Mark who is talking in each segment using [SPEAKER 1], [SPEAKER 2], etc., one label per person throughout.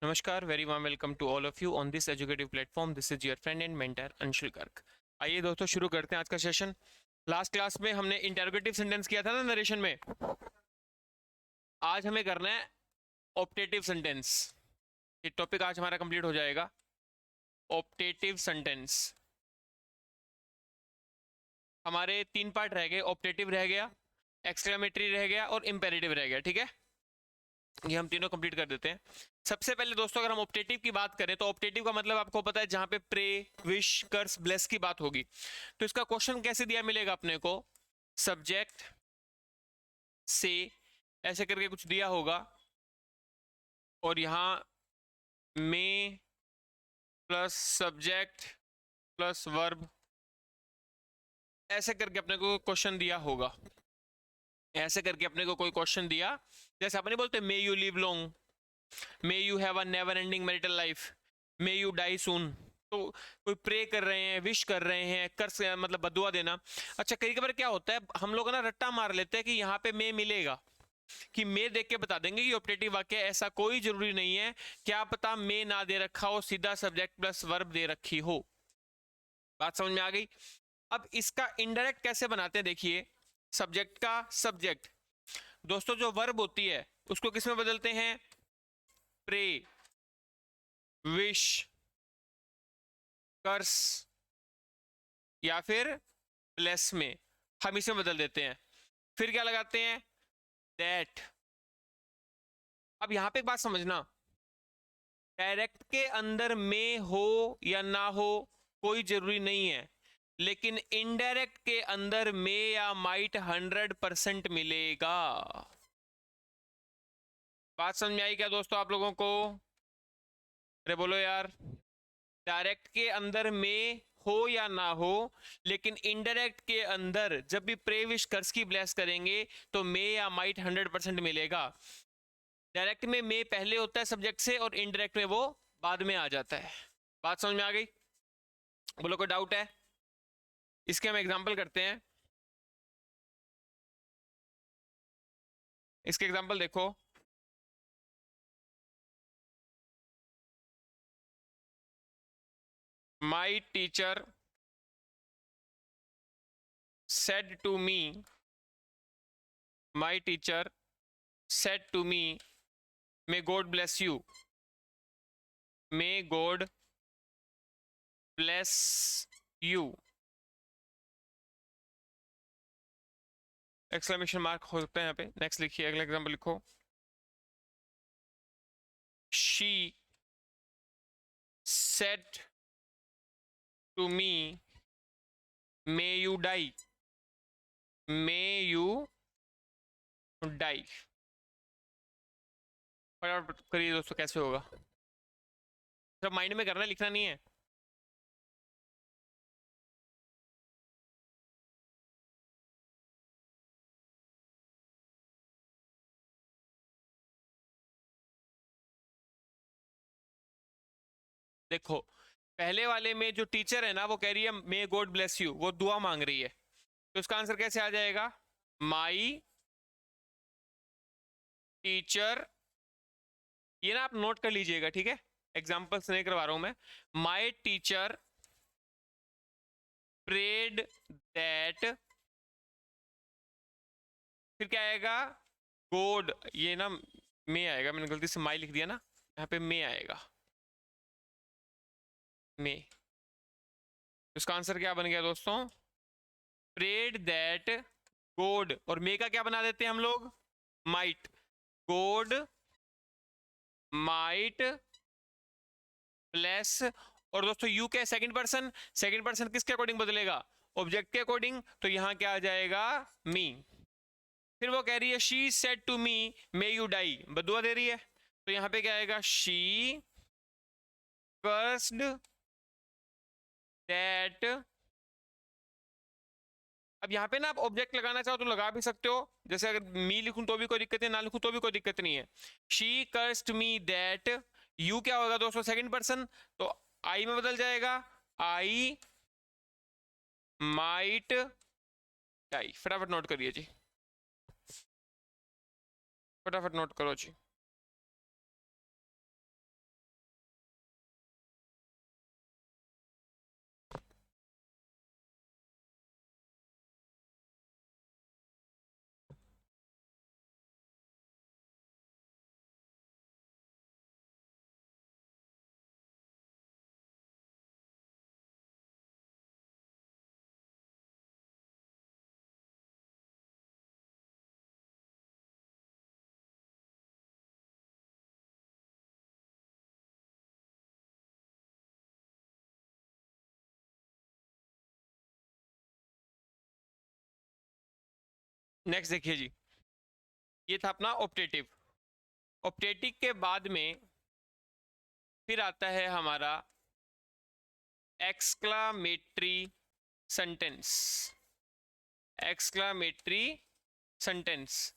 [SPEAKER 1] नमस्कार, very warm welcome to all of you on this educative platform. This is your friend and mentor Anshul Garg. आइए दोस्तों, शुरू करते हैं आज का सेशन। लास्ट क्लास में हमने इंटरोगेटिव सेंटेंस किया था ना नरेशन में। आज हमें करना है ऑप्टेटिव सेंटेंस। ये टॉपिक आज हमारा कंप्लीट हो जाएगा। ऑप्टेटिव सेंटेंस हमारे तीन पार्ट रह गए। ऑप्टेटिव रह गया, एक्सक्लेमेटरी रह गया और इंपेरेटिव रह गया। ठीक है, ये हम तीनों कंप्लीट कर देते हैं। सबसे पहले दोस्तों, अगर हम ऑप्टेटिव की बात करें तो ऑप्टेटिव का मतलब आपको पता है, जहां पे प्रे, विश, कर्स, ब्लेस की बात होगी। तो इसका क्वेश्चन कैसे दिया मिलेगा अपने को? सब्जेक्ट से ऐसे करके कुछ दिया होगा और यहां में प्लस सब्जेक्ट प्लस वर्ब, ऐसे करके अपने को क्वेश्चन दिया होगा। ऐसे करके अपने को कोई क्वेश्चन दिया, जैसे अपने बोलते may you live long, may you have a never ending marital life, may you die soon. तो कोई प्रे कर रहे हैं, विश कर रहे हैं, कर्स मतलब बदुआ देना। अच्छा, कई बार क्या होता है, हम लोग ना रट्टा मार लेते हैं कि यहाँ पे मे मिलेगा, कि मे देख के बता देंगे कि ऑप्टेटिव वाक्य। ऐसा कोई जरूरी नहीं है। क्या पता मे ना दे रखा हो, सीधा सब्जेक्ट प्लस वर्ब दे रखी हो। बात समझ में आ गई? अब इसका इनडायरेक्ट कैसे बनाते हैं, देखिए। सब्जेक्ट का सब्जेक्ट दोस्तों, जो वर्ब होती है उसको किस में बदलते हैं? प्रे, विश, कर्स या फिर प्लस में हम इसे बदल देते हैं। फिर क्या लगाते हैं? दैट। अब यहां पे एक बात समझना, डायरेक्ट के अंदर में हो या ना हो कोई जरूरी नहीं है, लेकिन इनडायरेक्ट के अंदर में या माइट 100% मिलेगा। बात समझ में आई क्या दोस्तों आप लोगों को? अरे बोलो यार। डायरेक्ट के अंदर में हो या ना हो, लेकिन इनडायरेक्ट के अंदर जब भी प्रेविश कर्स की ब्लेस करेंगे तो मे या माइट 100% मिलेगा। डायरेक्ट में मे पहले होता है सब्जेक्ट से और इनडायरेक्ट में वो बाद में आ जाता है। बात समझ में आ गई? बोलो, कोई डाउट है? इसके हम एग्जांपल करते हैं। इसके एग्जांपल देखो। My teacher said to me, my teacher said to me, may God bless you, may God bless you। Exclamation mark हो सकता है यहाँ पे। नेक्स्ट लिखिए, अगला एग्जांपल लिखो। She said to me, may you die, may you die। फटाफट करिए दोस्तों, कैसे होगा? सब माइंड में करना है, लिखना नहीं है। देखो, पहले वाले में जो टीचर है ना, वो कह रही है मे गॉड ब्लेस यू, वो दुआ मांग रही है। तो इसका आंसर कैसे आ जाएगा? My teacher. ये ना आप नोट कर लीजिएगा, ठीक है? एग्जाम्पल्स नहीं करवा रहा हूं मैं। माई टीचर प्रेड दैट, फिर क्या आएगा? गॉड। ये ना मे आएगा, मैंने गलती से माई लिख दिया ना, यहाँ पे मे आएगा। मे। इसका आंसर क्या बन गया दोस्तों? प्रेड दैट गॉड, और मे का क्या बना देते हैं हम लोग? माइट। गॉड माइट प्लस, और दोस्तों यू क्या? Second person. सेकंड पर्सन किसके अकॉर्डिंग बदलेगा? ऑब्जेक्ट के अकॉर्डिंग। तो यहां क्या आ जाएगा? मी। फिर वो कह रही है she said to me may you die, बदुआ दे रही है। तो यहां पे क्या आएगा? She cursed that. अब यहाँ पे ना आप ऑब्जेक्ट लगाना चाहो तो लगा भी सकते हो, जैसे अगर मी लिखूं तो भी कोई दिक्कत नहीं, ना लिखूं तो भी कोई दिक्कत नहीं है। She cursed me that. You क्या होगा दोस्तों? सेकंड पर्सन, तो आई में बदल जाएगा। I might die. फटाफट नोट करिए जी, फटाफट नोट करो जी। नेक्स्ट देखिए जी, ये था अपना ऑप्टेटिव। ऑप्टेटिव के बाद में फिर आता है हमारा exclamatory sentence. Exclamatory sentence,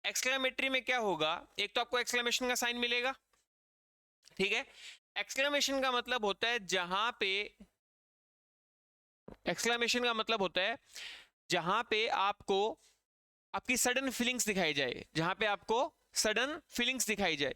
[SPEAKER 1] exclamatory में क्या होगा, एक तो आपको एक्सक्लेमेशन का साइन मिलेगा, ठीक है। एक्सक्लेमेशन का मतलब होता है जहां पे, एक्सक्लेमेशन का मतलब होता है जहां पे आपको आपकी सडन फीलिंग्स दिखाई जाए, जहां पे आपको सडन फीलिंग्स दिखाई जाए।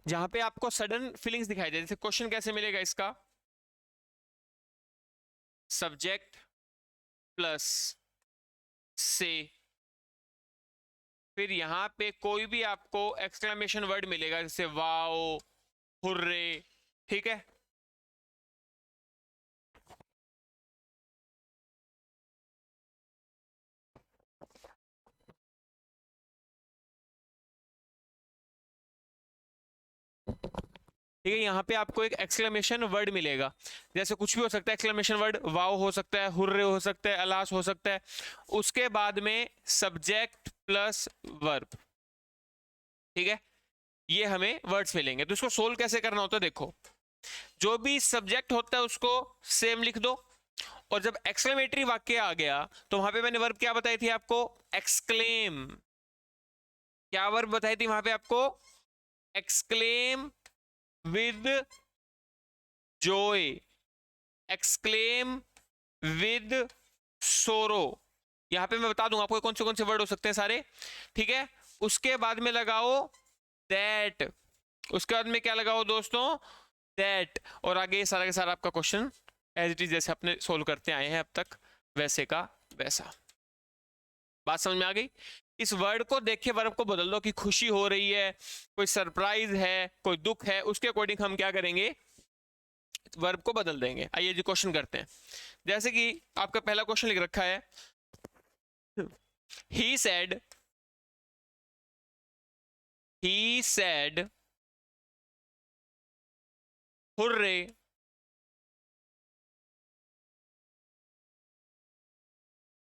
[SPEAKER 1] जहां पे आपको सडन फीलिंग्स दिखाई जाए, जैसे क्वेश्चन कैसे मिलेगा इसका, सब्जेक्ट प्लस से, फिर यहां पे कोई भी आपको एक्सक्लेमेशन वर्ड मिलेगा, जैसे वाओ, हुर्रे, ठीक है। ठीक है, यहाँ पे आपको एक एक्सक्लेमेशन वर्ड मिलेगा, जैसे कुछ भी हो सकता है एक्सक्लेमेशन वर्ड, वाओ हो सकता है, हुर्रे हो सकता है, अलास हो सकता है। उसके बाद में सब्जेक्ट प्लस वर्ब, ठीक है, ये हमें वर्ड्स मिलेंगे। तो इसको सोल्व कैसे करना होता है, देखो, जो भी सब्जेक्ट होता है उसको सेम लिख दो, और जब एक्सक्लेमेटरी वाक्य आ गया तो वहां पे मैंने वर्ब क्या बताई थी आपको, एक्सक्लेम। क्या वर्ब बताई थी वहां पे आपको, exclaim with Joy, exclaim with सोरो। यहां पे मैं बता दूंगा आपको कौन से वर्ड हो सकते हैं सारे, ठीक है। उसके बाद में लगाओ दैट, उसके बाद में क्या लगाओ दोस्तों, दैट, और आगे सारा का सारा आपका क्वेश्चन एज इट इज जैसे अपने सोल्व करते आए हैं अब तक, वैसे का वैसा। बात समझ में आ गई। इस वर्ड को देख के वर्ब को बदल दो, कि खुशी हो रही है, कोई सरप्राइज है, कोई दुख है, उसके अकॉर्डिंग हम क्या करेंगे, वर्ब को बदल देंगे। आइए जी क्वेश्चन करते हैं। जैसे कि आपका पहला क्वेश्चन लिख रखा है, he said, he said hurray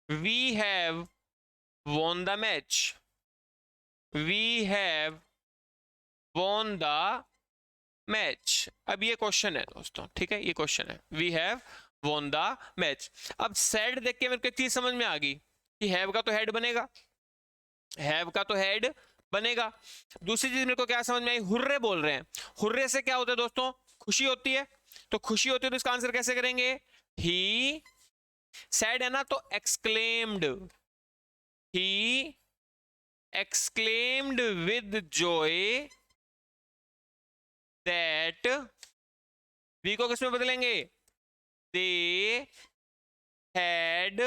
[SPEAKER 1] we have won the match, we have won the match. अब ये क्वेश्चन है दोस्तों, ठीक है, ये क्वेश्चन है, we have won the match. अब सैड देख के मेरे को एक चीज समझ में आ गई कि हैव का तो हेड बनेगा, हैव का तो हेड बनेगा। दूसरी चीज मेरे को क्या समझ में आई, हुर्रे बोल रहे हैं, हुर्रे से क्या होता है दोस्तों, खुशी होती है, तो खुशी होती है तो इसका आंसर कैसे करेंगे, ही, सैड है ना तो exclaimed, he exclaimed with joy that, we को किसमें बदलेंगे, they had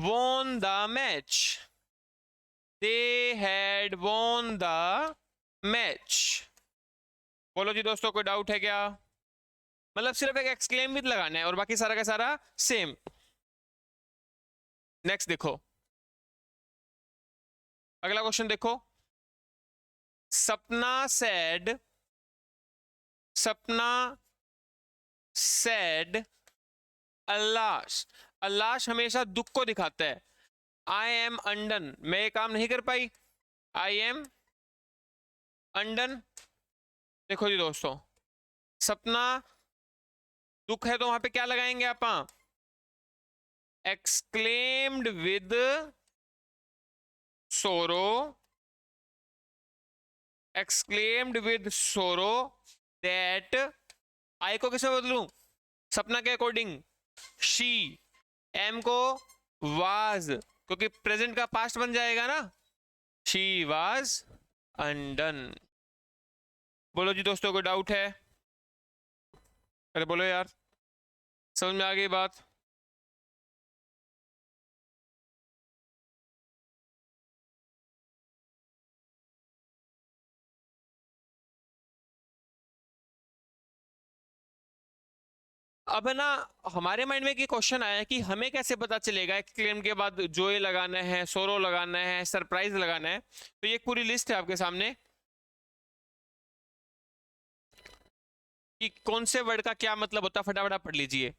[SPEAKER 1] won the match, they had won the match। बोलो जी दोस्तों, कोई डाउट है क्या, मतलब सिर्फ एक एक्सक्लेम विद लगाना है और बाकी सारा का सारा सेम। नेक्स्ट देखो, अगला क्वेश्चन देखो, सपना सैड, सपना सैड अल्लाश, अल्लाश हमेशा दुख को दिखाता है, आई एम अनडन, मैं ये काम नहीं कर पाई, आई एम अनडन। देखो जी दोस्तों, सपना दुख है तो वहां पे क्या लगाएंगे आप, एक्सक्लेम्ड विद सोरो, एक्सक्लेम्ड विद सोरो दैट, आई को किसमें बदलूं, सपना के अकॉर्डिंग शी, एम को वाज, क्योंकि प्रेजेंट का पास्ट बन जाएगा ना, शी वाज अनडन। बोलो जी दोस्तों, कोई डाउट है, अरे बोलो यार, समझ में आ गई बात। अब है ना, हमारे माइंड में एक क्वेश्चन आया कि हमें कैसे पता चलेगा एक्सक्लेम के बाद जोए लगाना है, सोरो लगाना है, सरप्राइज लगाना है। तो ये पूरी लिस्ट है आपके सामने कि कौन से वर्ड का क्या मतलब होता है, फटाफट आप पढ़ लीजिए।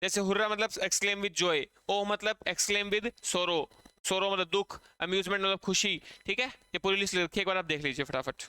[SPEAKER 1] जैसे हुर्रा मतलब एक्सक्लेम विद जॉय, ओ मतलब एक्सक्लेम विद सोरो, सोरो मतलब दुख, अम्यूजमेंट मतलब खुशी। ठीक है, ये पूरी लिस्ट लिखी, एक बार आप देख लीजिए फटाफट।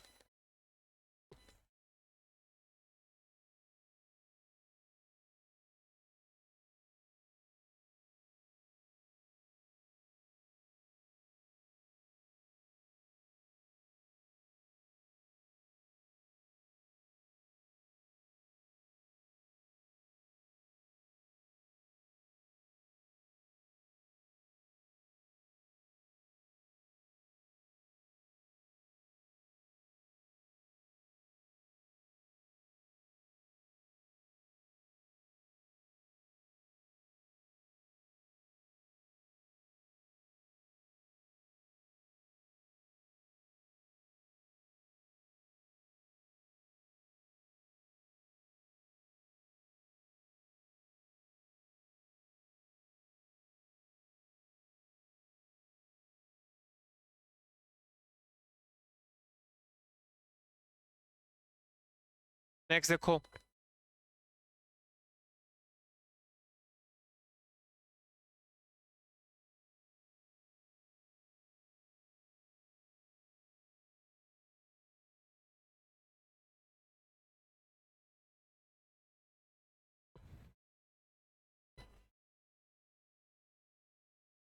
[SPEAKER 1] नेक्स्ट देखो,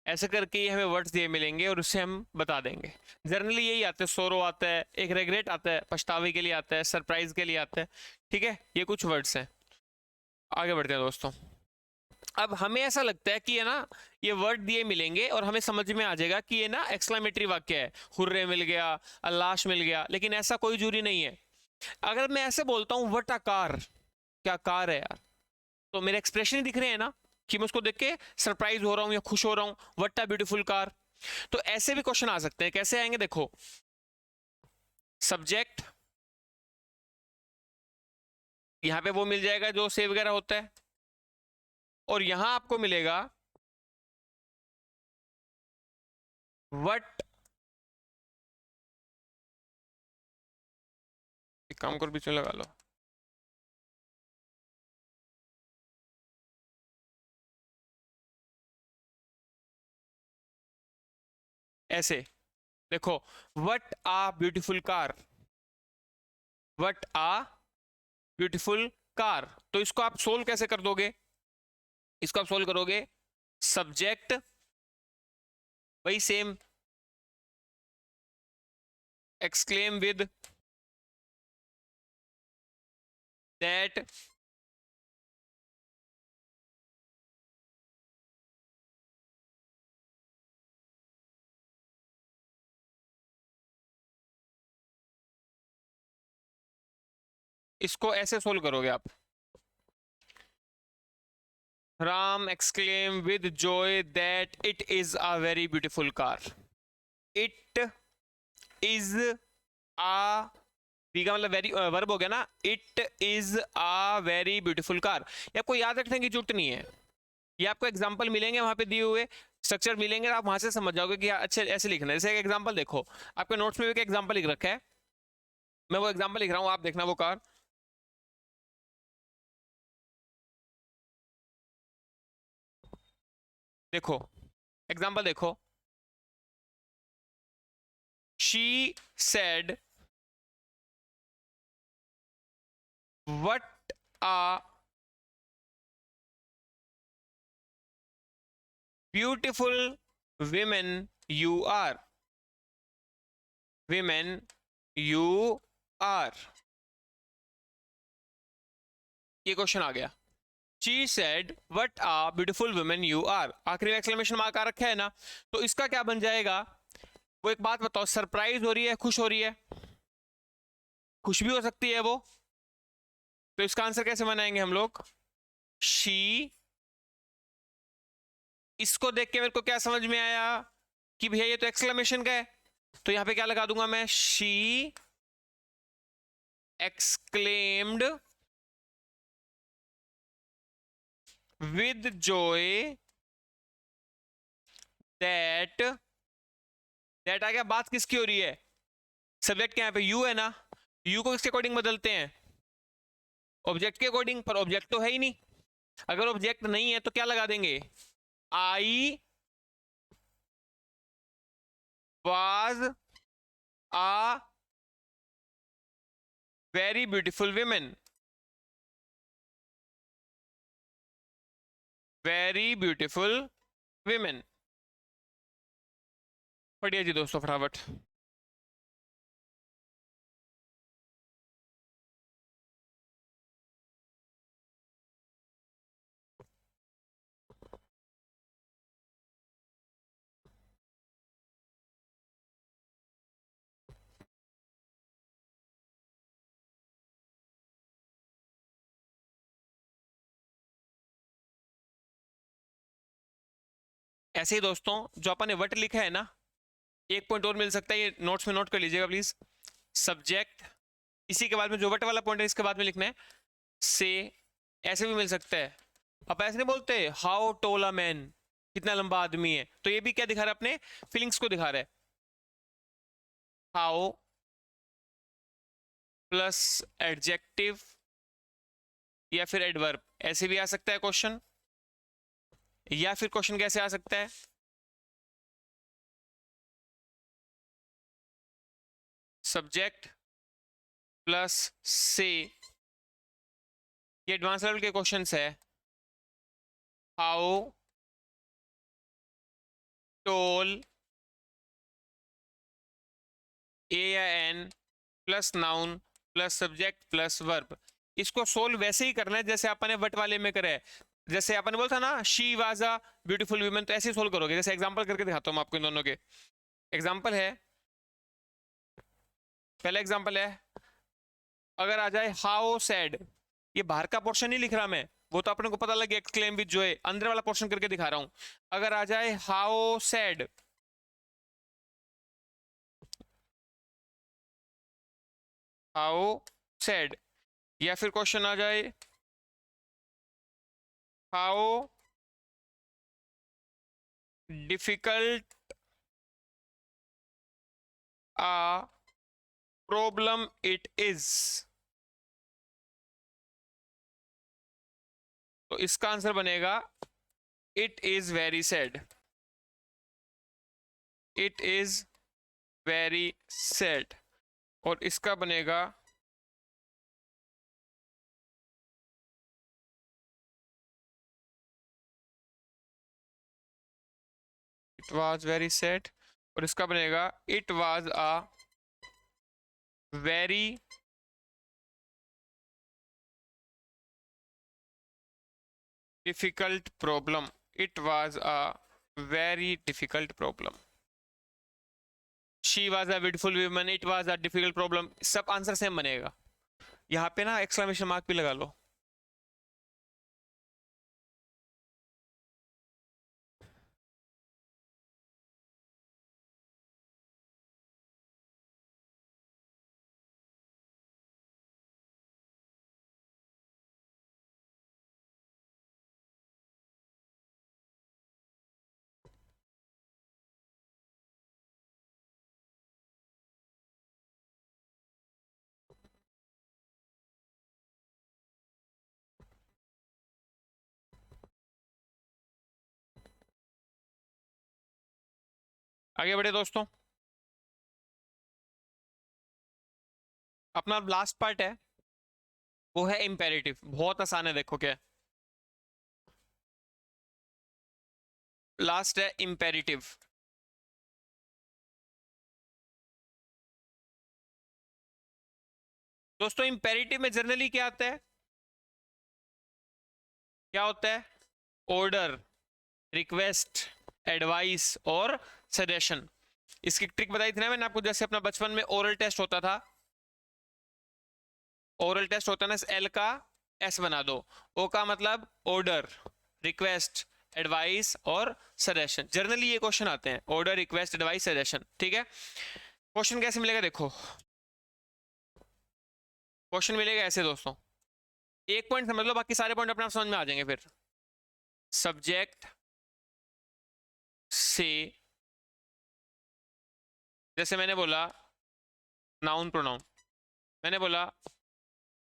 [SPEAKER 1] ऐसे करके ही हमें वर्ड्स दिए मिलेंगे और उससे हम बता देंगे। जनरली यही आते हैं, सोरो आता है, एक रेग्रेट आता है, पछतावे के लिए आता है, सरप्राइज के लिए आता है। ठीक है, ये कुछ वर्ड्स हैं। आगे बढ़ते हैं दोस्तों। अब हमें ऐसा लगता है कि है ना, ये वर्ड दिए मिलेंगे और हमें समझ में आ जाएगा कि ये ना एक्सक्लेमेटरी वाक्य है, हुर्रे मिल गया, अल्लाश मिल गया। लेकिन ऐसा कोई जरूरी नहीं है। अगर मैं ऐसे बोलता हूँ वट अ कार, क्या कार है यार, तो मेरे एक्सप्रेशन ही दिख रहे हैं ना कि मैं उसको देख के सरप्राइज हो रहा हूँ या खुश हो रहा हूँ, वट अ ब्यूटीफुल कार। तो ऐसे भी क्वेश्चन आ सकते हैं। कैसे आएंगे देखो, सब्जेक्ट, यहां पे वो मिल जाएगा जो से वगैरह होता है, और यहां आपको मिलेगा वट, एक काम कर बीच में लगा लो, ऐसे देखो, what a beautiful car, what a beautiful car. तो इसको आप सोल्व कैसे कर दोगे, इसको आप सोल्व करोगे, सब्जेक्ट वही सेम, एक्सक्लेम विद दैट, इसको ऐसे सोल्व करोगे आप, Ram exclaim with joy that it is a very beautiful car. It is a, be का मतलब वेरी वर्ब हो गया ना, it is a very beautiful car. ये आपको याद रखने की जरूरत नहीं है, ये आपको एग्जांपल मिलेंगे वहां पे दिए हुए, स्ट्रक्चर मिलेंगे, आप वहां से समझ जाओगे कि अच्छा ऐसे लिखना है। जैसे एक एग्जांपल देखो, आपके नोट्स में भी एक एग्जांपल लिख रखा है, मैं वो एग्जांपल लिख रहा हूँ, आप देखना वो कार। देखो एग्जांपल देखो, she said what a beautiful women you are, women you are, ये क्वेश्चन आ गया। She said what a beautiful women you are, आखिरी में एक्सक्लेमेशन मार्क आ रखा है ना, तो इसका क्या बन जाएगा, वो एक बात बताओ, सरप्राइज हो रही है, खुश हो रही है, खुश भी हो सकती है वो, तो इसका आंसर कैसे बनाएंगे हम लोग, शी, इसको देख के मेरे को क्या समझ में आया कि भैया ये तो एक्सक्लेमेशन का है, तो यहां पे क्या लगा दूंगा मैं, she exclaimed with joy that, that आ गया, बात किसकी हो रही है? सब्जेक्ट क्या है पे यू है ना, यू को किसके अकॉर्डिंग बदलते हैं? ऑब्जेक्ट के अकॉर्डिंग, पर ऑब्जेक्ट तो है ही नहीं। अगर ऑब्जेक्ट नहीं है तो क्या लगा देंगे? I was a very beautiful women, very beautiful women. बढ़िया जी दोस्तों, फटाफट। ऐसे ही दोस्तों, जो अपन ने वट लिखा है ना, एक पॉइंट और मिल सकता है, ये नोट्स में नोट कर लीजिएगा प्लीज। सब्जेक्ट, इसी के बाद में जो वट वाला पॉइंट है इसके बाद में लिखना है से, ऐसे भी मिल सकता है। अब ऐसे नहीं बोलते हाउ टोल अ मैन, कितना लंबा आदमी है, तो ये भी क्या दिखा रहा है? अपने फीलिंग्स को दिखा रहा है। हाउ प्लस एडजेक्टिव या फिर एडवर्ब, ऐसे भी आ सकता है क्वेश्चन। या फिर क्वेश्चन कैसे आ सकता है? सब्जेक्ट प्लस से, ये एडवांस लेवल के क्वेश्चंस है। हाउ टोल, ए या an plus noun plus subject plus verb. इसको सोल्व वैसे ही करना है जैसे आपने वट वाले में करे। जैसे आपने बोला था ना she was a beautiful woman, तो ऐसे ही सोल्व करोगे। जैसे एग्जांपल करके दिखाता हूँ मैं आपको इन दोनों के। एग्जांपल है, पहला एग्जांपल है, अगर आ जाए हाउ सैड, ये बाहर का पोर्शन नहीं लिख रहा मैं, वो तो अपने को पता लग गया एक्सक्लेम विद जॉय, अंदर वाला पोर्शन करके दिखा रहा हूं। अगर आ जाए हाउ सैड, हाउ सैड, या फिर क्वेश्चन आ जाए how difficult a problem it is, तो इसका आंसर बनेगा it is very sad, it is very sad. और इसका बनेगा इट वाज वेरी सैड, और इसका बनेगा it was a very difficult problem, it was a very difficult problem. She was a beautiful woman, it was a difficult problem, सब answer same बनेगा। यहाँ पे ना एक्सक्लेमेशन मार्क भी लगा लो। आगे बढ़े दोस्तों, अपना लास्ट पार्ट है, वो है इंपेरेटिव। बहुत आसान है, देखो क्या लास्ट है, इंपेरेटिव। दोस्तों इंपेरेटिव में जनरली क्या आता है? क्या होता है? ऑर्डर, रिक्वेस्ट, एडवाइस और सजेशन। इसकी ट्रिक बताई थी ना मैंने आपको, जैसे अपना बचपन में ओरल टेस्ट होता था, ओरल टेस्ट होता है ना, एल का एस बना दो, ओ का मतलब ऑर्डर, रिक्वेस्ट, एडवाइस और सजेशन। जनरली ये क्वेश्चन आते हैं, ऑर्डर, रिक्वेस्ट, एडवाइस, सजेशन। ठीक है, क्वेश्चन कैसे मिलेगा? देखो क्वेश्चन मिलेगा ऐसे दोस्तों, एक पॉइंट समझ लो, बाकी सारे पॉइंट अपने आप समझ में आ जाएंगे फिर। सब्जेक्ट से, जैसे मैंने बोला नाउन प्रोनाउन, मैंने बोला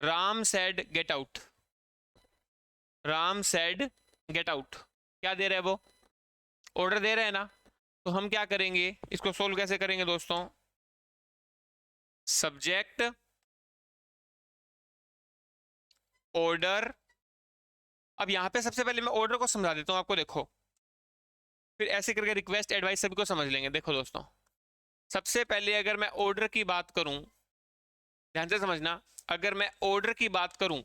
[SPEAKER 1] Ram said get out, Ram said get out, क्या दे रहा है वो? ऑर्डर दे रहे हैं ना। तो हम क्या करेंगे, इसको सोल्व कैसे करेंगे दोस्तों? सब्जेक्ट ऑर्डर, अब यहां पे सबसे पहले मैं ऑर्डर को समझा देता हूं आपको, देखो, फिर ऐसे करके रिक्वेस्ट एडवाइस सभी को समझ लेंगे। देखो दोस्तों, सबसे पहले अगर मैं ऑर्डर की बात करूं, ध्यान से समझना, अगर मैं ऑर्डर की बात करूं,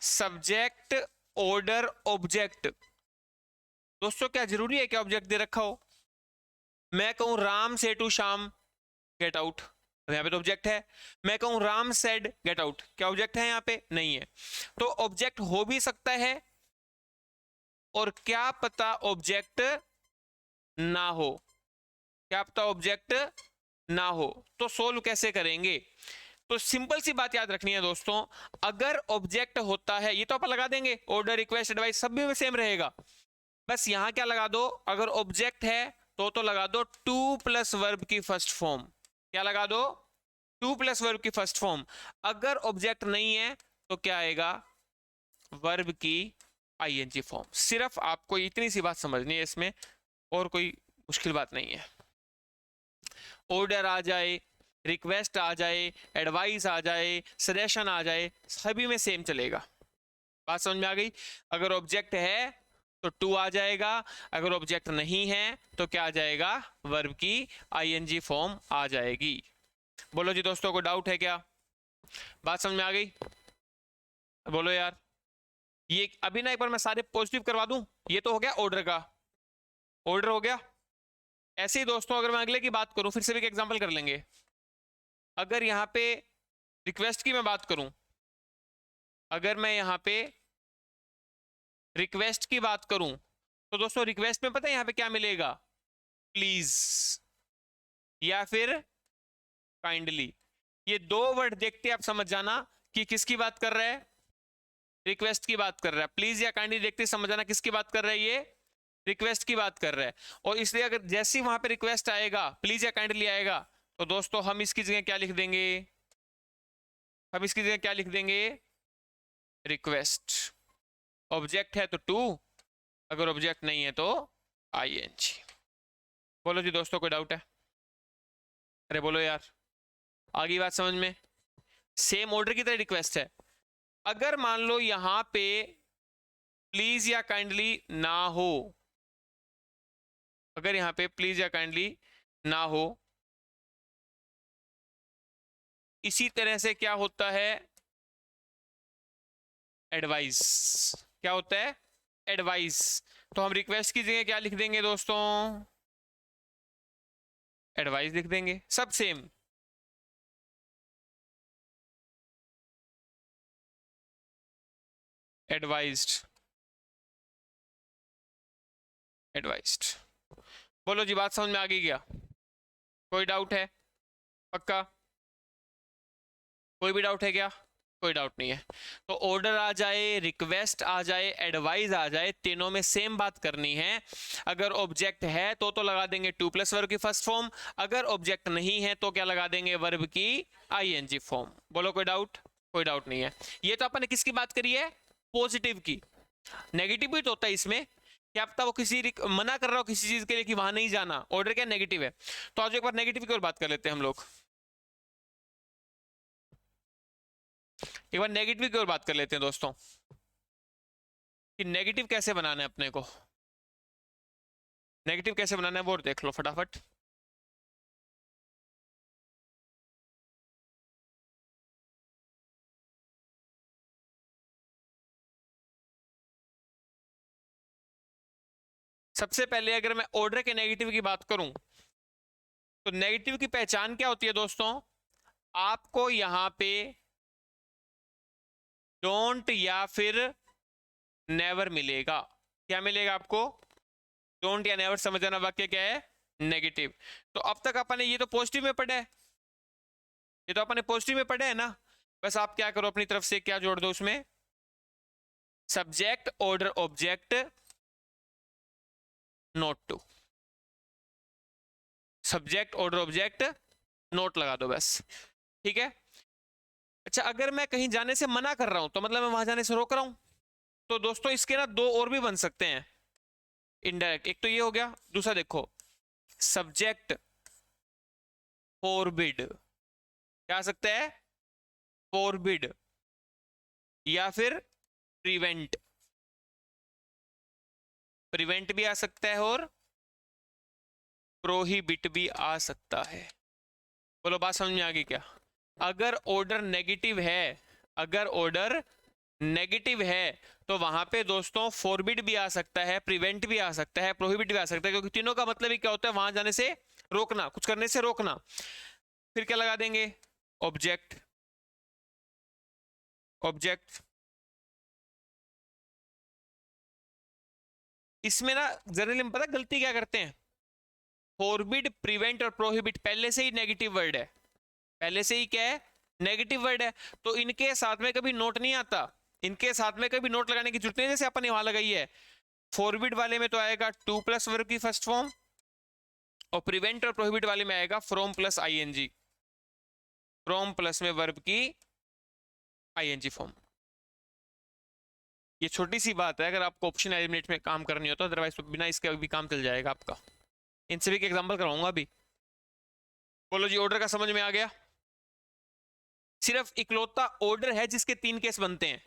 [SPEAKER 1] सब्जेक्ट ऑर्डर ऑब्जेक्ट, दोस्तों क्या जरूरी है कि ऑब्जेक्ट दे रखा हो? मैं कहूं राम से टू श्याम गेट आउट, यहां पे तो ऑब्जेक्ट है। मैं कहूं राम सेड गेट आउट, क्या ऑब्जेक्ट है? यहां पे नहीं है। तो ऑब्जेक्ट हो भी सकता है और क्या पता ऑब्जेक्ट ना हो, क्या पता ऑब्जेक्ट ना हो। तो सोल्व कैसे करेंगे? तो सिंपल सी बात याद रखनी है दोस्तों, अगर ऑब्जेक्ट होता है, ये तो आप लगा देंगे, ऑर्डर रिक्वेस्ट एडवाइस सब भी सेम रहेगा, बस यहां क्या लगा दो, अगर ऑब्जेक्ट है तो लगा दो टू प्लस वर्ब की फर्स्ट फॉर्म, क्या लगा दो? टू प्लस वर्ब की फर्स्ट फॉर्म। अगर ऑब्जेक्ट नहीं है तो क्या आएगा? वर्ब की आईएनजी फॉर्म। सिर्फ आपको इतनी सी बात समझनी है इसमें, और कोई मुश्किल बात नहीं है। ऑर्डर आ जाए, रिक्वेस्ट आ जाए, एडवाइस आ जाए, सजेशन आ जाए, सभी में सेम चलेगा। बात समझ में आ गई? अगर ऑब्जेक्ट है तो टू आ जाएगा, अगर ऑब्जेक्ट नहीं है तो क्या आ जाएगा? वर्ब की आईएनजी फॉर्म आ जाएगी। बोलो जी दोस्तों, को डाउट है क्या? बात समझ में आ गई? बोलो यार। ये अभी ना एक बार मैं सारे पॉजिटिव करवा दूं, ये तो हो गया ऑर्डर का, ऑर्डर हो गया। ऐसे ही दोस्तों अगर मैं अगले की बात करूं, फिर से भी एक एग्जांपल कर लेंगे। अगर यहां पे रिक्वेस्ट की मैं बात करूं, अगर मैं यहां पे रिक्वेस्ट की बात करूं, तो दोस्तों रिक्वेस्ट में पता है यहां पे क्या मिलेगा? प्लीज या फिर काइंडली। ये दो वर्ड देखते आप समझ जाना कि किसकी बात कर रहा है, रिक्वेस्ट की बात कर रहा है। प्लीज या काइंडली देखते समझ जाना किसकी बात कर रहा है, ये रिक्वेस्ट की बात कर रहा है। और इसलिए अगर जैसे ही वहां पे रिक्वेस्ट आएगा, प्लीज या काइंडली आएगा, तो दोस्तों हम इसकी जगह क्या लिख देंगे? हम इसकी जगह क्या लिख देंगे? रिक्वेस्ट। ऑब्जेक्ट है तो टू, अगर ऑब्जेक्ट नहीं है तो आईएनजी। बोलो जी दोस्तों, कोई डाउट है? अरे बोलो यार, आगे बात समझ में? सेम ऑर्डर की तरह रिक्वेस्ट है। अगर मान लो यहां पे प्लीज या काइंडली ना हो, अगर यहां पे प्लीज या काइंडली ना हो, इसी तरह से क्या होता है? एडवाइस। क्या होता है? एडवाइस। तो हम रिक्वेस्ट की जगह क्या लिख देंगे दोस्तों? एडवाइस लिख देंगे, सब सेम। Advised, advised. बोलो जी, बात समझ में आ गई क्या? कोई डाउट है? पक्का? कोई भी डाउट है क्या? कोई डाउट नहीं है। तो ऑर्डर आ जाए, रिक्वेस्ट आ जाए, एडवाइस आ जाए, तीनों में सेम बात करनी है। अगर ऑब्जेक्ट है तो लगा देंगे टू प्लस वर्ब की फर्स्ट फॉर्म, अगर ऑब्जेक्ट नहीं है तो क्या लगा देंगे? वर्ब की आईएनजी फॉर्म। बोलो कोई डाउट? कोई डाउट नहीं है। ये तो अपन ने किसकी बात करी है? पॉजिटिव की। नेगेटिव भी तो होता है इसमें, क्या पता वो किसी मना कर रहा हो किसी चीज के लिए कि वहां नहीं जाना, ऑर्डर क्या नेगेटिव है। तो आज एक बार नेगेटिव की और बात कर लेते हैं हम लोग, एक बार नेगेटिव की ओर बात कर लेते हैं दोस्तों, कि नेगेटिव कैसे बनाना है अपने को। नेगेटिव कैसे बनाना है वो देख लो फटाफट। सबसे पहले अगर मैं ऑर्डर के नेगेटिव की बात करूं, तो नेगेटिव की पहचान क्या होती है दोस्तों? आपको यहां पे डोंट या फिर नेवर मिलेगा। क्या मिलेगा आपको? डोंट या नेवर। समझ जाना वाक्य क्या है? नेगेटिव। तो अब तक अपन ने ये तो पॉजिटिव में पढ़ा है, ये तो अपन ने पॉजिटिव में पढ़ा है ना। बस आप क्या करो, अपनी तरफ से क्या जोड़ दो उसमें? Subject order object not to, subject order object not लगा दो बस, ठीक है। अच्छा, अगर मैं कहीं जाने से मना कर रहा हूं तो मतलब मैं वहां जाने से रोक रहा हूं। तो दोस्तों इसके ना दो और भी बन सकते हैं इनडायरेक्ट। एक तो ये हो गया, दूसरा देखो, सब्जेक्ट फोरबिड, क्या आ सकता है, फोरबिड, या फिर प्रिवेंट, प्रिवेंट भी आ सकता है और प्रोहिबिट भी आ सकता है। बोलो बात समझ में आ गई क्या? अगर ऑर्डर नेगेटिव है, अगर ऑर्डर नेगेटिव है तो वहां पे दोस्तों फोरबिड भी आ सकता है, प्रिवेंट भी आ सकता है, प्रोहिबिट भी आ सकता है, क्योंकि तीनों का मतलब ही क्या होता है, वहां जाने से रोकना, कुछ करने से रोकना। फिर क्या लगा देंगे, ऑब्जेक्ट, ऑब्जेक्ट। इसमें ना जनरली पता गलती क्या करते हैं, फोरबिड, प्रिवेंट और प्रोहिबिट पहले से ही नेगेटिव वर्ड है, पहले से ही क्या है, नेगेटिव वर्ड है, तो इनके साथ में कभी नोट नहीं आता, इनके साथ में कभी नोट लगाने की जरूरत नहीं, जैसे अपन वहां लगाई है। फोरबिड वाले में तो आएगा टू प्लस वर्ब की फर्स्ट फॉर्म, और प्रिवेंट और प्रोहिबिट वाले में आएगा from plus ING, from plus में वर्ब की आईएनजी फॉर्म। ये छोटी सी बात है, अगर आपको ऑप्शन एलिमिनेट में काम करनी हो तो, अदरवाइज तो बिना इसके भी काम चल जाएगा आपका। इन सभी के एग्जांपल करवाऊंगा अभी। बोलो जी, ऑर्डर का समझ में आ गया? सिर्फ इकलौता ऑर्डर है जिसके तीन केस बनते हैं,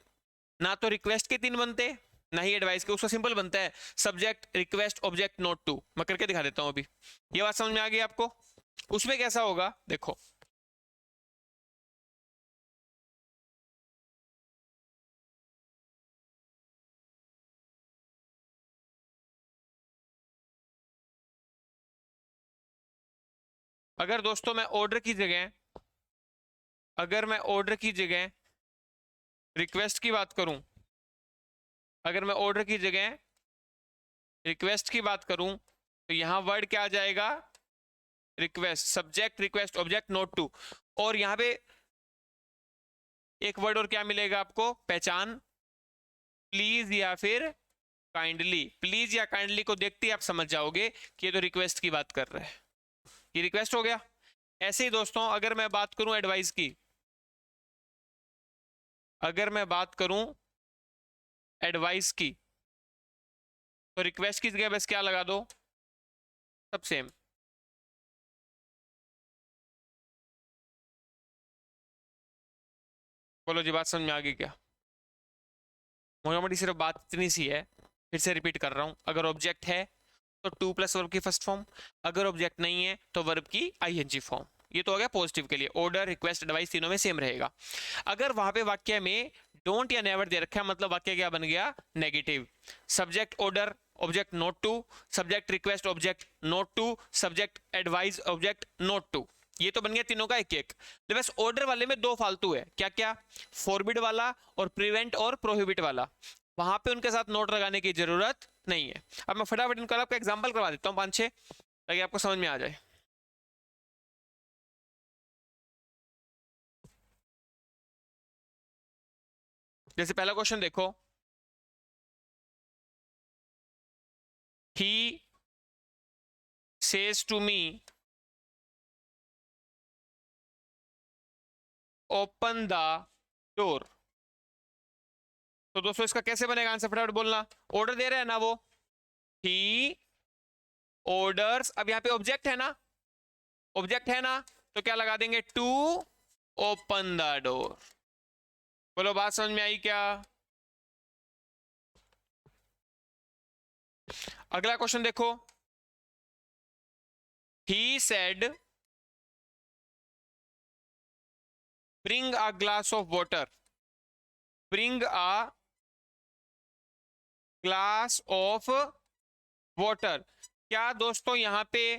[SPEAKER 1] ना तो रिक्वेस्ट के तीन बनते, ना ही एडवाइस के। उसका सिंपल बनता है subject request object not to. मैं करके दिखा देता हूं अभी, ये बात समझ में आ गई आपको? उसमें कैसा होगा देखो, अगर दोस्तों मैं ऑर्डर की जगह, अगर मैं ऑर्डर की जगह रिक्वेस्ट की बात करूं, अगर मैं ऑर्डर की जगह रिक्वेस्ट की बात करूं, तो यहां वर्ड क्या आ जाएगा, request, subject request object not to. और यहां पे एक वर्ड और क्या मिलेगा आपको, पहचान, प्लीज या फिर काइंडली। प्लीज या काइंडली को देखते ही आप समझ जाओगे कि ये तो रिक्वेस्ट की बात कर रहे हैं, ये रिक्वेस्ट हो गया। ऐसे ही दोस्तों अगर मैं बात करूं एडवाइस की, अगर मैं बात करूं एडवाइस की, तो रिक्वेस्ट की जगह बस क्या लगा दो, सब सेम। बोलो जी, बात समझ में आ गई क्या? मोटी मोटी सिर्फ बात इतनी सी है, फिर से रिपीट कर रहा हूं। अगर ऑब्जेक्ट है तो टू प्लस वर्ब की फर्स्ट फॉर्म, अगर ऑब्जेक्ट नहीं है तो वर्ब की आईएनजी फॉर्म। ये तो हो गया पॉजिटिव के लिए, ऑर्डर रिक्वेस्ट एडवाइस तीनों में सेम रहेगा। अगर वहां पे वाक्य में डोंट या नेवर दे रखा है, मतलब वाक्य क्या बन गया, negative. Subject order object not to, subject request object not to, subject advice object not to. ये तो बन गया तीनों का एक एक। तो बस ऑर्डर वाले में दो फालतू है, क्या क्या, फॉरबिड वाला और प्रिवेंट और प्रोहिबिट वाला। वहां पे उनके साथ नोट लगाने की जरूरत नहीं है। अब मैं फटाफट इनका आपको एग्जांपल करवा देता हूँ 5-6, ताकि आपको समझ में आ जाए। जैसे पहला क्वेश्चन देखो, he says to me open the door. तो दोस्तों इसका कैसे बनेगा आंसर, फटाफट बोलना। ऑर्डर दे रहे हैं ना वो, ही ऑर्डर्स। अब यहाँ पे ऑब्जेक्ट है ना, ऑब्जेक्ट है ना, तो क्या लगा देंगे, टू ओपन द डोर। बोलो बात समझ में आई क्या? अगला क्वेश्चन देखो, he said bring a glass of water, bring a glass of water. क्या दोस्तों यहाँ पे,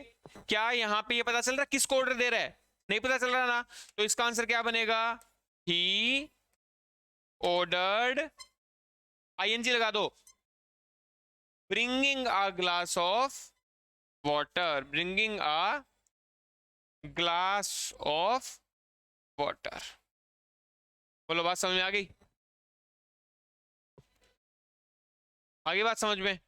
[SPEAKER 1] क्या यहाँ पे ये पता चल रहा है किसको ऑर्डर दे रहा है, नहीं पता चल रहा ना, तो इसका आंसर क्या बनेगा, ही ऑर्डर्ड, आईएनजी लगा दो, bringing a glass of water, bringing a glass of water. बोलो बात समझ में आ गई? आगे बात समझ में?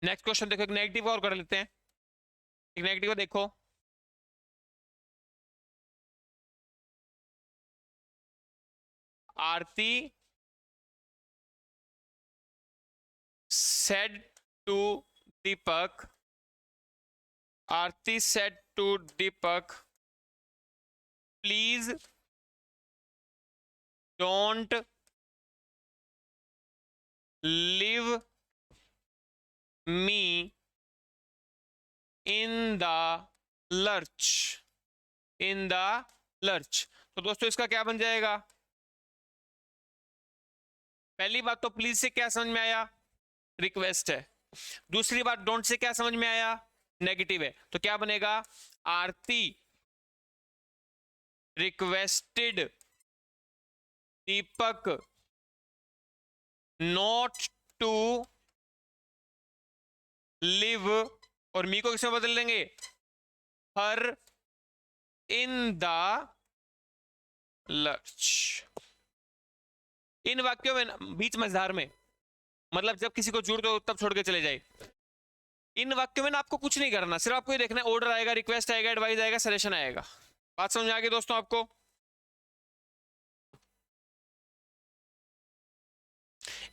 [SPEAKER 1] नेक्स्ट क्वेश्चन देखो, एक नेगेटिव और कर लेते हैं। एक नेगेटिव देखो, आरती said to Deepak, Aarti said to Deepak, please don't leave me in the lurch, in the lurch। तो दोस्तों इसका क्या बन जाएगा? पहली बात तो प्लीज से क्या समझ में आया? रिक्वेस्ट है। दूसरी बात डोंट से क्या समझ में आया? नेगेटिव है। तो क्या बनेगा? Aarti requested Deepak not to live, और मी को किसमें बदल देंगे? हर इन द लर्च। इन वाक्यों में बीच मझधार में, मतलब जब किसी को जरूरत हो तब छोड़ के चले जाए। इन वाक्यों में ना आपको कुछ नहीं करना, सिर्फ आपको ये देखना है ऑर्डर आएगा, रिक्वेस्ट आएगा, एडवाइस आएगा, सजेशन आएगा। बात समझ में आ गई दोस्तों आपको?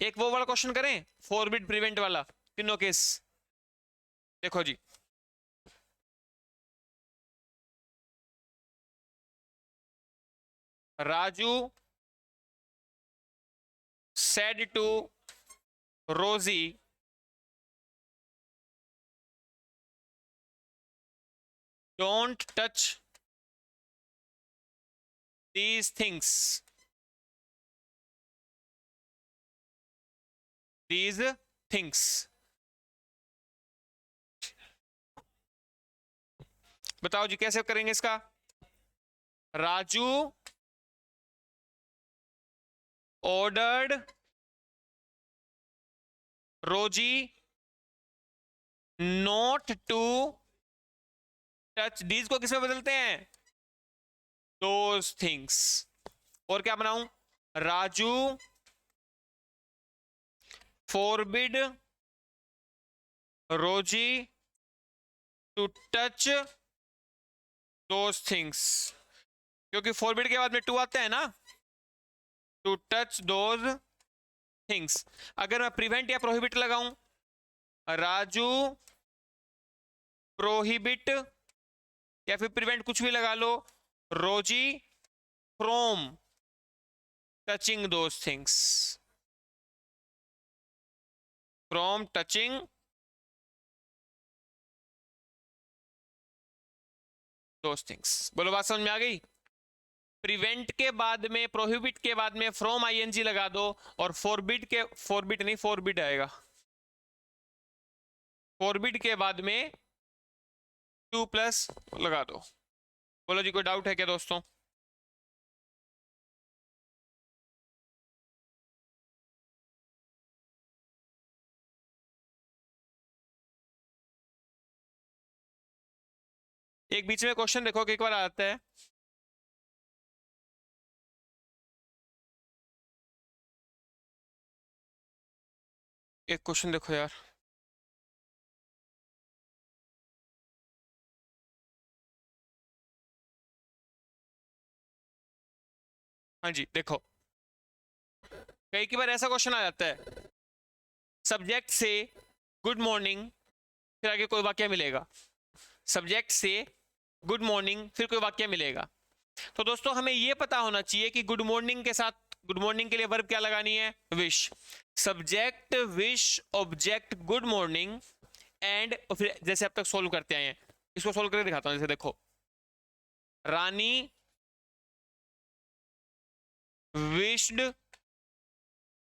[SPEAKER 1] एक वो वाला क्वेश्चन करें, फॉरबिड प्रिवेंट वाला, तीनों केस। देखो जी, Raju said to Rosie, don't touch these things, these things। बताओ जी कैसे करेंगे इसका? Raju ordered Rosie not to touch, these को किसमें बदलते हैं? those things। और क्या बनाऊं? Raju forbid Rosie to touch those things, क्योंकि forbid के बाद में टू आते हैं ना, टू टच दोज थिंग्स। अगर मैं प्रिवेंट या प्रोहिबिट लगाऊं, राजू प्रोहिबिट, या फिर प्रिवेंट कुछ भी लगा लो, रोजी from touching those things, from touching those things. बोलो बात समझ में आ गई? प्रिवेंट के बाद में, प्रोहिबिट के बाद में फ्रॉम आईएनजी लगा दो, और फॉरबिड के, फॉरबिड नहीं फॉरबिड आएगा, फॉरबिड के बाद में टू प्लस लगा दो। बोलो जी कोई डाउट है क्या दोस्तों? एक बीच में क्वेश्चन देखो कि एक बार आता है, एक क्वेश्चन देखो यार, हाँ जी देखो, कई बार ऐसा क्वेश्चन आ जाता है, सब्जेक्ट से गुड मॉर्निंग, फिर आगे कोई वाक्य मिलेगा, सब्जेक्ट से गुड मॉर्निंग फिर कोई वाक्य मिलेगा। तो दोस्तों हमें यह पता होना चाहिए कि गुड मॉर्निंग के साथ, गुड मॉर्निंग के लिए वर्ब क्या लगानी है? Wish. Subject wish object good morning and, फिर जैसे अब तक सोल्व करते आए हैं, इसको सोल्व करके दिखाता हूं। जैसे देखो, रानी विश्ड,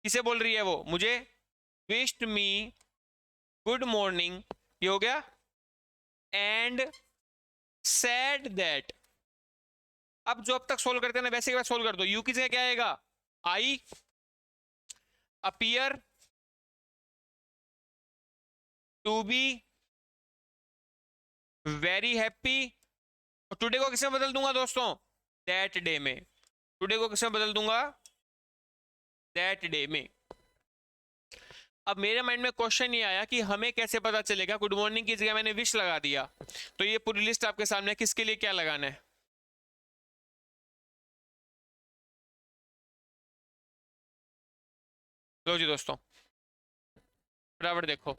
[SPEAKER 1] किसे बोल रही है वो? मुझे। विश्ड मी गुड मॉर्निंग, ये हो गया। एंड सेड दैट, अब जो अब तक सोल्व करते हैं ना वैसे एक बार सोल्व कर दो। यू की जगह क्या आएगा? I appear to be very happy और टुडे को किसमें बदल दूंगा दोस्तों? दैट डे में। टुडे को किसमें बदल दूंगा? दैट डे में। अब मेरे माइंड में क्वेश्चन ये आया कि हमें कैसे पता चलेगा? गुड मॉर्निंग की जगह मैंने विश लगा दिया, तो ये पूरी लिस्ट आपके सामने, किसके लिए क्या लगाना है? लो जी दोस्तों, बराबर देखो।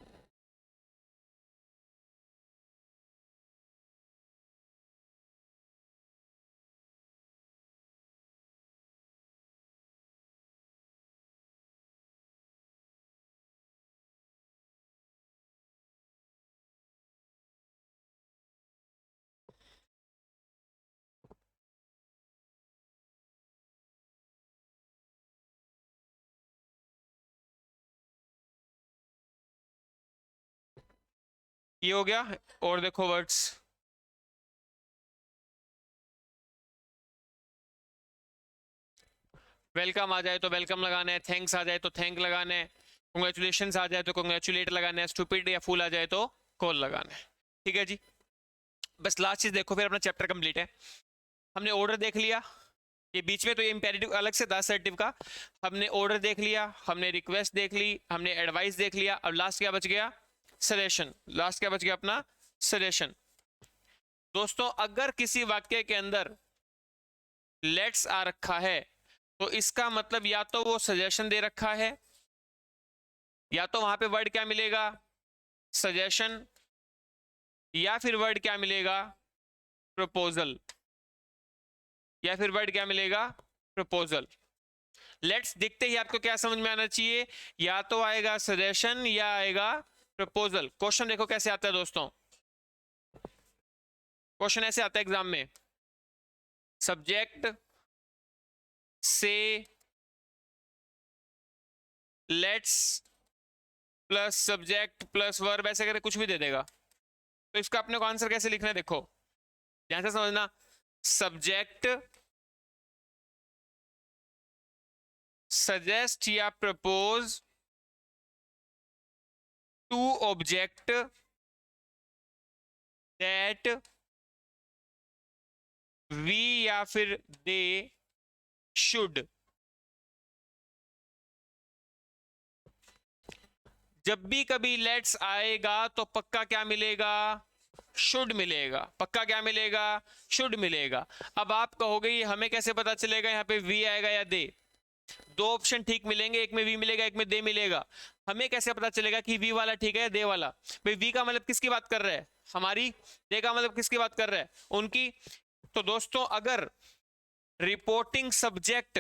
[SPEAKER 1] ये हो गया। और देखो वर्ड्स, वेलकम आ जाए तो वेलकम लगाना है, थैंक्स आ जाए तो थैंक लगाना है, कंग्रेचुलेशन आ जाए तो कंग्रेचुलेट लगाना है, स्टूपिड या फूल आ जाए तो कॉल लगाना है। ठीक है जी, बस लास्ट चीज देखो, फिर अपना चैप्टर कंप्लीट है। हमने ऑर्डर देख लिया, ये बीच में तो ये इंपेरेटिव अलग से था असर्टिव का। हमने ऑर्डर देख लिया, हमने रिक्वेस्ट देख ली, हमने एडवाइस देख लिया। अब लास्ट क्या बच गया? सजेशन। लास्ट क्या बच गया अपना? सजेशन। दोस्तों अगर किसी वाक्य के अंदर लेट्स आ रखा है तो इसका मतलब या तो वो सजेशन दे रखा है, या तो वहां पे वर्ड क्या मिलेगा? सजेशन, या फिर वर्ड क्या मिलेगा? प्रपोजल, या फिर वर्ड क्या मिलेगा? प्रपोजल। लेट्स दिखते ही आपको क्या समझ में आना चाहिए? या तो आएगा सजेशन या आएगा प्रपोजल। क्वेश्चन देखो कैसे आता है दोस्तों। क्वेश्चन ऐसे आता है एग्जाम में, सब्जेक्ट से let's plus subject plus verb ऐसे करके कुछ भी दे देगा, तो इसका अपने को आंसर कैसे लिखना है देखो, ध्यान से समझना। सब्जेक्ट सजेस्ट या propose to object that we या फिर दे शुड। जब भी कभी लेट्स आएगा तो पक्का क्या मिलेगा? शुड मिलेगा। पक्का क्या मिलेगा? शुड मिलेगा। अब आप कहोगे ये हमें कैसे पता चलेगा यहाँ पे वी आएगा या दे? दो ऑप्शन ठीक मिलेंगे, एक में वी मिलेगा एक में दे मिलेगा। हमें कैसे पता चलेगा कि वी वाला ठीक है या दे वाला? भाई वी का मतलब किसकी बात कर रहा है? हमारी। दे का मतलब किसकी बात कर रहा है? उनकी। तो दोस्तों अगर रिपोर्टिंग सब्जेक्ट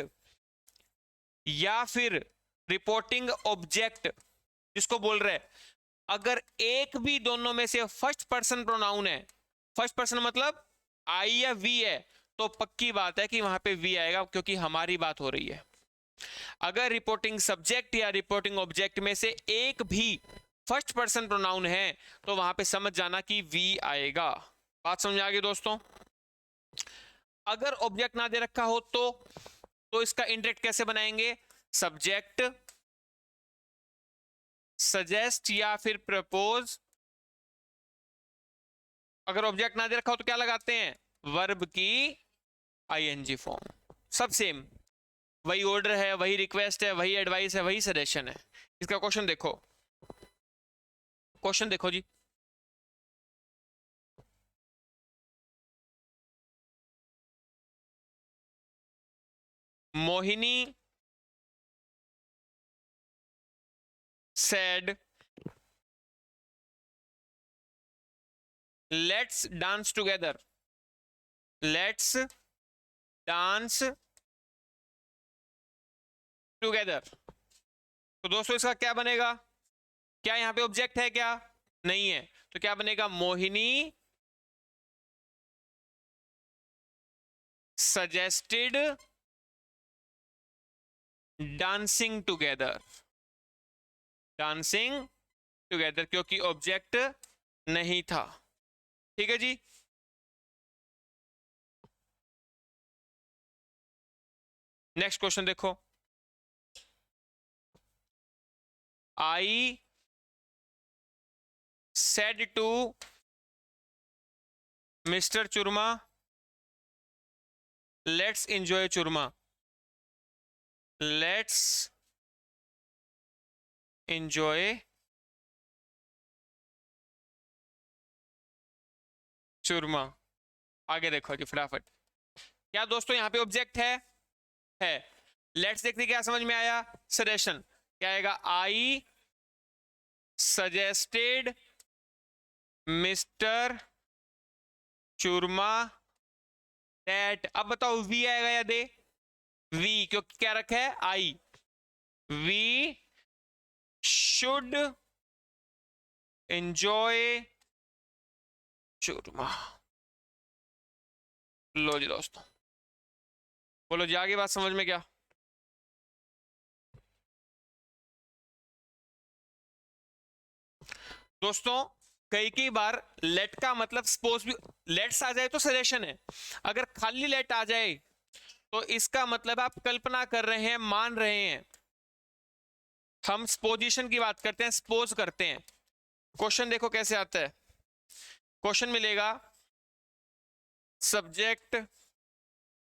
[SPEAKER 1] या फिर रिपोर्टिंग ऑब्जेक्ट जिसको बोल रहे हैं, अगर एक भी दोनों में से फर्स्ट पर्सन प्रोनाउन है, फर्स्ट पर्सन मतलब आई या वी है, तो पक्की बात है कि वहां पे वी आएगा, क्योंकि हमारी बात हो रही है। अगर रिपोर्टिंग सब्जेक्ट या रिपोर्टिंग ऑब्जेक्ट में से एक भी फर्स्ट पर्सन प्रोनाउन है, तो वहां पे समझ जाना कि वी आएगा। बात समझ आ गई दोस्तों? अगर ऑब्जेक्ट ना दे रखा हो तो इसका इंडायरेक्ट कैसे बनाएंगे? सब्जेक्ट सजेस्ट या फिर प्रपोज। अगर ऑब्जेक्ट ना दे रखा हो तो क्या लगाते हैं? वर्ब की आईएनजी फॉर्म। सब सेम, वही ऑर्डर है, वही रिक्वेस्ट है, वही एडवाइस है, वही सजेशन है। इसका क्वेश्चन देखो, क्वेश्चन देखो जी। Mohini said let's dance together, let's dance together। तो दोस्तों इसका क्या बनेगा? क्या यहां पे ऑब्जेक्ट है क्या? नहीं है, तो क्या बनेगा? Mohini suggested dancing together, dancing together, क्योंकि ऑब्जेक्ट नहीं था। ठीक है जी। नेक्स्ट क्वेश्चन देखो, I said to mister Churma let's enjoy churma, let's enjoy churma. आगे देखो जी फटाफट, क्या दोस्तों यहाँ पे ऑब्जेक्ट है। लेट्स देखते क्या समझ में आया, सजेशन क्या आएगा, I suggested mister churma that. अब बताओ वी आएगा या दे, वी क्योंकि क्या रखा है आई, वी शुड एंजॉय चूरमा। लो जी दोस्तों, बोलो जी आगे बात समझ में क्या। दोस्तों कई बार लेट का मतलब सपोज भी लेट्स आ जाए तो सजेशन है, अगर खाली लेट आ जाए तो इसका मतलब आप कल्पना कर रहे हैं, मान रहे हैं। हम सपोजिशन की बात करते हैं, सपोज करते हैं। क्वेश्चन देखो कैसे आता है, क्वेश्चन मिलेगा सब्जेक्ट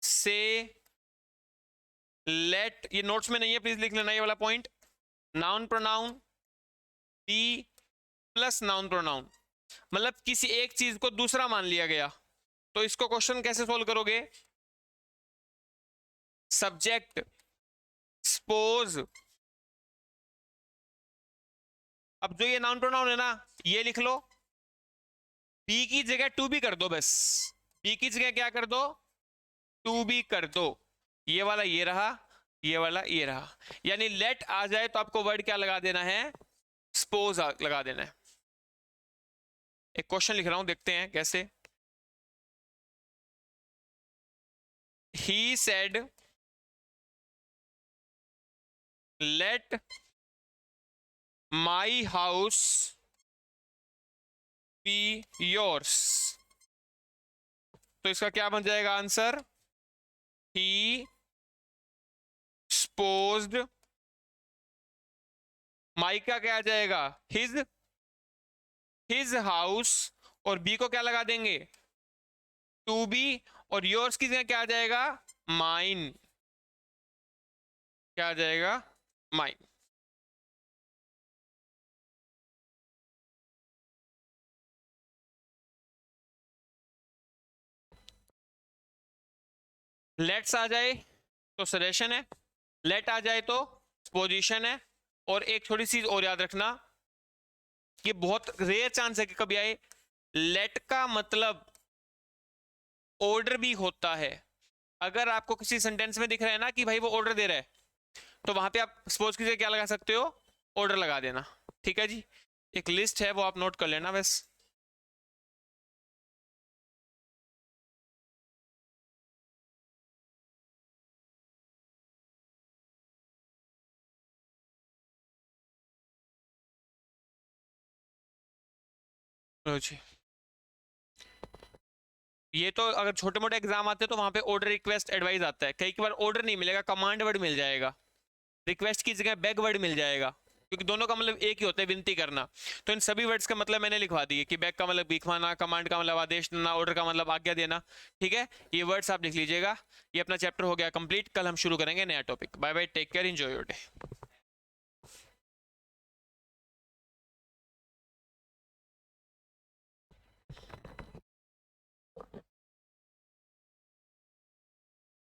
[SPEAKER 1] से लेट, ये नोट्स में नहीं है प्लीज लिख लेना ये वाला point, noun pronoun be plus noun pronoun, मतलब किसी एक चीज को दूसरा मान लिया गया। तो इसको क्वेश्चन कैसे सोल्व करोगे, सब्जेक्ट सपोज, अब जो ये नाउन प्रोनाउन है ना ये लिख लो, बी की जगह टू बी कर दो, बस बी की जगह क्या कर दो, टू बी कर दो। ये वाला ये रहा, ये वाला ये रहा, यानी लेट आ जाए तो आपको वर्ड क्या लगा देना है, सपोज लगा देना है। एक क्वेश्चन लिख रहा हूं, देखते हैं कैसे। He said let my house be yours, तो इसका क्या बन जाएगा आंसर, ही सपोज्ड, माई का क्या आ जाएगा हिज हाउस, और बी को क्या लगा देंगे टू बी, और योर्स की जगह क्या आ जाएगा माइन, क्या आ जाएगा माइन। लेट्स आ जाए तो सजेशन है, लेट आ जाए तो पोजीशन है, और एक छोटी चीज और याद रखना, ये बहुत रेयर चांस है कि कभी आए, लेट का मतलब ऑर्डर भी होता है। अगर आपको किसी सेंटेंस में दिख रहा है ना कि भाई वो ऑर्डर दे रहा है, तो वहां पे आप सपोज कीजिए क्या लगा सकते हो, ऑर्डर लगा देना। ठीक है जी, एक लिस्ट है वो आप नोट कर लेना बस। लो जी, ये तो अगर छोटे मोटे एग्जाम आते हैं तो वहां पे ऑर्डर रिक्वेस्ट एडवाइस आता है, कई बार ऑर्डर नहीं मिलेगा, कमांड वर्ड मिल जाएगा, रिक्वेस्ट की जगह बैक वर्ड मिल जाएगा, क्योंकि दोनों का मतलब एक ही होता है, विनती करना। तो इन सभी वर्ड्स का मतलब मैंने लिखवा दिए कि बैक का मतलब भीखवाना, कमांड का मतलब आदेश देना, ऑर्डर का मतलब आज्ञा देना। ठीक है, ये वर्ड्स आप लिख लीजिएगा। ये अपना चैप्टर हो गया कंप्लीट, कल हम शुरू करेंगे नया topic. Bye bye, take care, enjoy your day.